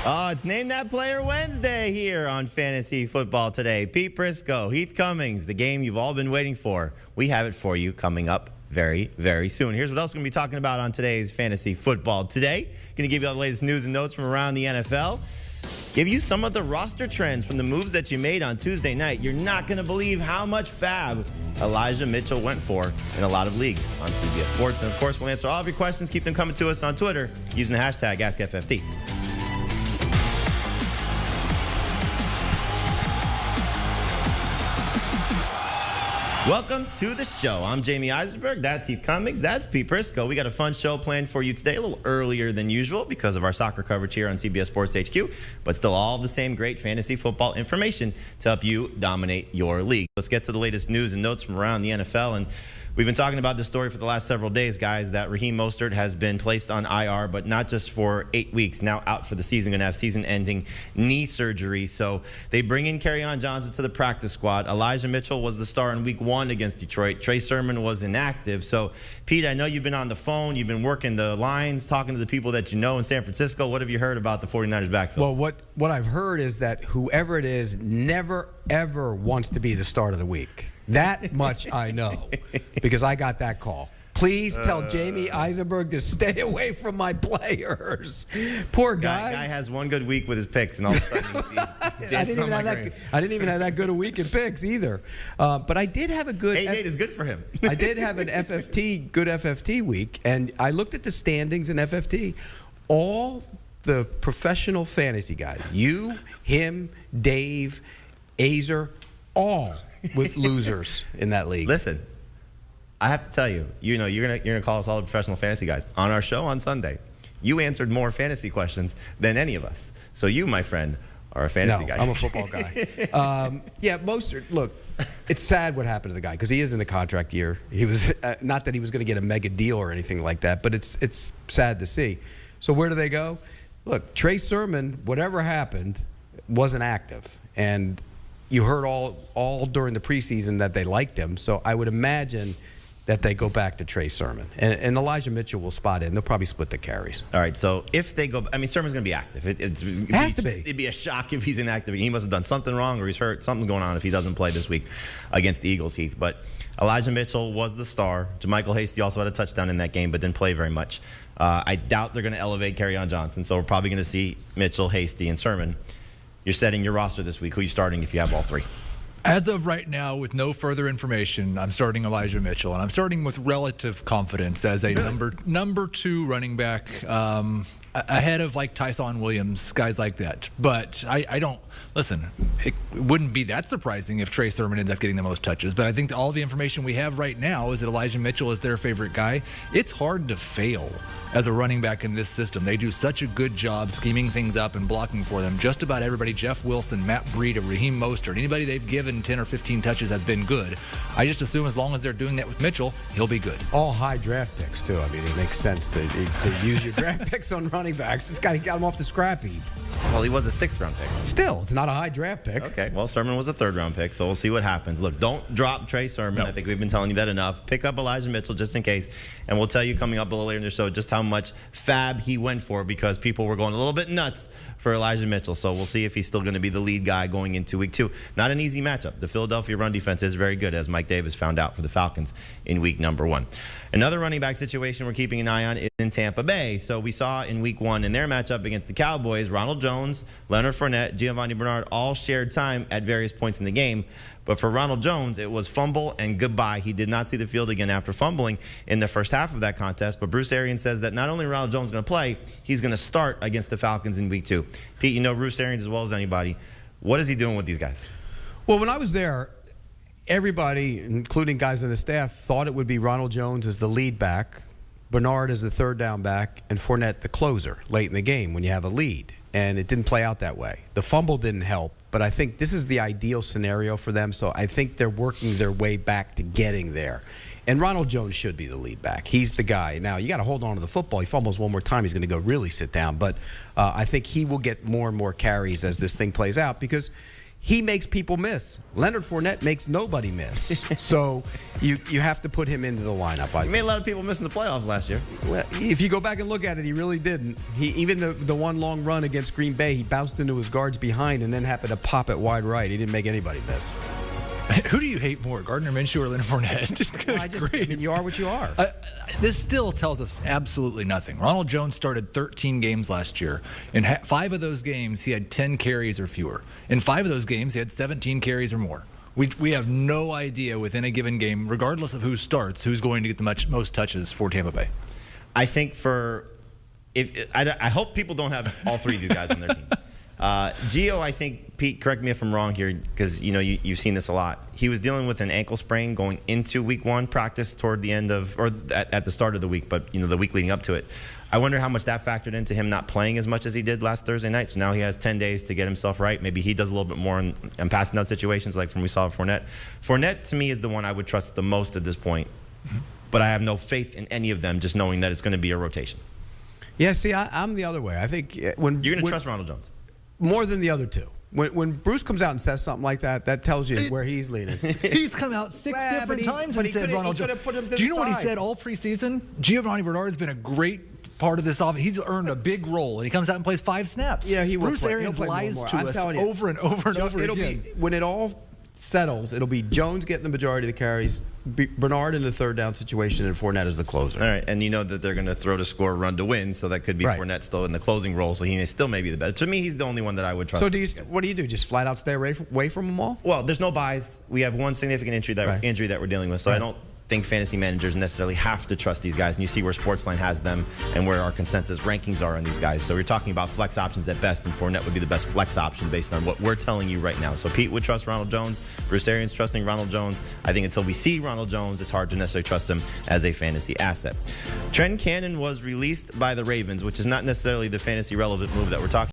Oh, it's Name That Player Wednesday here on Fantasy Football Today. Pete Prisco, Heath Cummings, the game you've all been waiting for. We have it for you coming up very, very soon. Here's what else we're going to be talking about on today's Fantasy Football Today. Going to give you all the latest news and notes from around the NFL. Give you some of the roster trends from the moves that you made on Tuesday night. You're not going to believe how much fab Elijah Mitchell went for in a lot of leagues on CBS Sports. And, of course, we'll answer all of your questions. Keep them coming to us on Twitter using the hashtag AskFFT. Welcome to the show. I'm Jamie Eisenberg. That's Heath Cummings. That's Pete Prisco. We got a fun show planned for you today, a little earlier than usual because of our soccer coverage here on CBS Sports HQ, but still all the same great fantasy football information to help you dominate your league. Let's get to the latest news and notes from around the NFL. And we've been talking about this story for the last several days, guys, that Raheem Mostert has been placed on IR, but not just for 8 weeks, now out for the season, going to have season-ending knee surgery. So they bring in Kerryon Johnson to the practice squad. Elijah Mitchell was the star in week 1 against Detroit. Trey Sermon was inactive. So, Pete, I know you've been on the phone. You've been working the lines, talking to the people that you know in San Francisco. What have you heard about the 49ers backfield? Well, what I've heard is that whoever it is never, ever wants to be the start of the week. That much I know because I got that call. Please tell Jamie Eisenberg to stay away from my players. Poor guy. Guy has one good week with his picks, and all of a sudden he's I didn't even have that good a week in picks either. But I did have a good. 8-8 is good for him. I did have an good FFT week, and I looked at the standings in FFT. All the professional fantasy guys, you, him, Dave, Azer, all with losers in that league. Listen, I have to tell you, you're gonna call us all the professional fantasy guys on our show on Sunday. You answered more fantasy questions than any of us. So you, my friend, are a fantasy guy. I'm a football guy. Yeah, Mostert. Look, it's sad what happened to the guy because he is in the contract year. He was not that he was going to get a mega deal or anything like that, but it's sad to see. So where do they go? Look, Trey Sermon, whatever happened, wasn't active, and you heard all during the preseason that they liked him. So I would imagine that they go back to Trey Sermon. And Elijah Mitchell will spot in. They'll probably split the carries. All right, so if they go, I mean, Sermon's going to be active. It has to be. It'd be a shock if he's inactive. He must have done something wrong or he's hurt. Something's going on if he doesn't play this week against the Eagles, Heath. But Elijah Mitchell was the star. JaMychal Hasty also had a touchdown in that game, but didn't play very much. I doubt they're going to elevate Kerryon Johnson, so we're probably going to see Mitchell, Hasty, and Sermon. You're setting your roster this week. Who are you starting if you have all three? As of right now, with no further information, I'm starting Elijah Mitchell, and I'm starting with relative confidence as a number 2 running back, ahead of like Tyson Williams, guys like that. But I don't listen. It wouldn't be that surprising if Trey Sermon ends up getting the most touches. But I think all the information we have right now is that Elijah Mitchell is their favorite guy. It's hard to fail as a running back in this system. They do such a good job scheming things up and blocking for them. Just about everybody, Jeff Wilson, Matt Breida, Raheem Mostert, anybody they've given 10 or 15 touches has been good. I just assume as long as they're doing that with Mitchell, he'll be good. All high draft picks, too. I mean, it makes sense to use your draft picks on running backs. This guy got him off the scrap heap. Well, he was a 6th-round pick. Still, it's not a high draft pick. Okay, well, Sermon was a 3rd-round pick, so we'll see what happens. Look, don't drop Trey Sermon. No. I think we've been telling you that enough. Pick up Elijah Mitchell just in case, and we'll tell you coming up a little later in the show just how much fab he went for because people were going a little bit nuts for Elijah Mitchell. So we'll see if he's still going to be the lead guy going into week 2. Not an easy matchup. The Philadelphia run defense is very good, as Mike Davis found out for the Falcons in week number 1. Another running back situation we're keeping an eye on is in Tampa Bay. So we saw in week 1 in their matchup against the Cowboys, Ronald Jones, Leonard Fournette, Giovanni Bernard all shared time at various points in the game. But for Ronald Jones, it was fumble and goodbye. He did not see the field again after fumbling in the first half of that contest. But Bruce Arians says that not only Ronald Jones is going to play, he's going to start against the Falcons in week 2. Pete, you know Bruce Arians as well as anybody. What is he doing with these guys? Well, when I was there, everybody, including guys on the staff, thought it would be Ronald Jones as the lead back, Bernard as the 3rd down back, and Fournette the closer late in the game when you have a lead. And it didn't play out that way. The fumble didn't help, but I think this is the ideal scenario for them, so I think they're working their way back to getting there. And Ronald Jones should be the lead back. He's the guy. Now, you got to hold on to the football. He fumbles one more time, he's going to go really sit down. But I think he will get more and more carries as this thing plays out because he makes people miss. Leonard Fournette makes nobody miss. So you have to put him into the lineup. He made a lot of people miss in the playoffs last year. Well, if you go back and look at it, he really didn't. Even the one long run against Green Bay, he bounced into his guards behind and then happened to pop it wide right. He didn't make anybody miss. Who do you hate more, Gardner Minshew or Leonard Fournette? Well, I mean, you are what you are. This still tells us absolutely nothing. Ronald Jones started 13 games last year. In 5 of those games, he had 10 carries or fewer. In 5 of those games, he had 17 carries or more. We have no idea within a given game, regardless of who starts, who's going to get the most touches for Tampa Bay. I think I hope people don't have all 3 of these guys on their team. Gio, I think, Pete, correct me if I'm wrong here, because you've seen this a lot. He was dealing with an ankle sprain going into week 1 practice toward the end of, or at the start of the week, but the week leading up to it. I wonder how much that factored into him not playing as much as he did last Thursday night. So now he has 10 days to get himself right. Maybe he does a little bit more in passing out situations like from we saw with Fournette. Fournette, to me, is the one I would trust the most at this point. But I have no faith in any of them, just knowing that it's going to be a rotation. Yeah, see, I'm the other way. I think when you're going to trust Ronald Jones more than the other 2. When Bruce comes out and says something like that, that tells you where he's leaning. He's come out 6 different times and said Ronald Jones. Do you know what he said all preseason? Giovanni Bernard's been a great part of this offense. He's earned a big role, and he comes out and plays 5 snaps. Yeah, he will. Bruce Arians lies to us over and over and over again. When it all settles, it'll be Jones getting the majority of the carries, Bernard in the third down situation, and Fournette as the closer. All right, and you know that they're going to throw to score, run to win, so that could be Fournette still in the closing role, so he may still be the best. To me, he's the only one that I would trust. So what do you do? Just flat out stay away from them all? Well, there's no buys. We have one significant injury that we're dealing with, so I don't think fantasy managers necessarily have to trust these guys, and you see where Sportsline has them and where our consensus rankings are on these guys. So we're talking about flex options at best, and Fournette would be the best flex option based on what we're telling you right now. So Pete would trust Ronald Jones. Bruce Arians trusting Ronald Jones. I think until we see Ronald Jones, it's hard to necessarily trust him as a fantasy asset. Trent Cannon was released by the Ravens, which is not necessarily the fantasy relevant move that we're talking